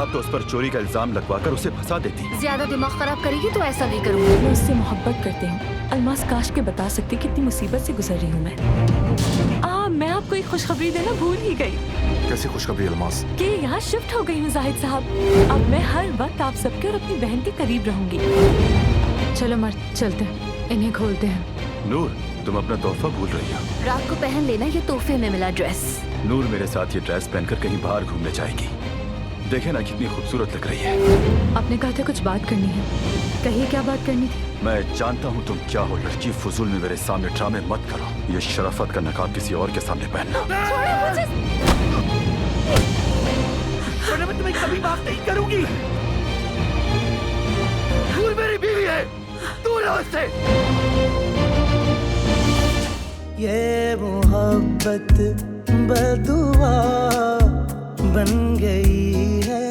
आप तो उस पर चोरी का इल्जाम लगवाकर उसे फंसा देती। ज्यादा दिमाग खराब करेगी तो ऐसा नहीं करूँगी। मैं उससे मोहब्बत करती हूँ। अलमास काश के बता सकती कितनी मुसीबत से गुजर रही हूँ मैं आपको एक खुशखबरी देना भूल ही गई। कैसी खुशखबरी अलमास? कि यहाँ शिफ्ट हो गई हूँ जाहिद साहब। अब मैं हर वक्त आप सबके और अपनी बहन के करीब रहूंगी। चलो मर्द, चलते हैं, इन्हें खोलते हैं। नूर, तुम अपना तोहफा भूल रही हो। रात को पहन लेना ये तोहफे में मिला ड्रेस। नूर मेरे साथ ये ड्रेस पहनकर कहीं बाहर घूमने जाएगी। देखे ना कितनी खूबसूरत लग रही है। आपने कहा था कुछ बात करनी है, कहिए क्या बात करनी थी? मैं जानता हूँ तुम क्या हो लड़की, फुजूल में मेरे सामने ड्रामे मत करो। ये शराफत का नकाब किसी और के सामने पहनना। मैं तुम्हें कभी माफ नहीं करूंगी। नूर मेरी बीवी है, दूर रहो उससे। ये मोहब्बत बदुआ बन गई है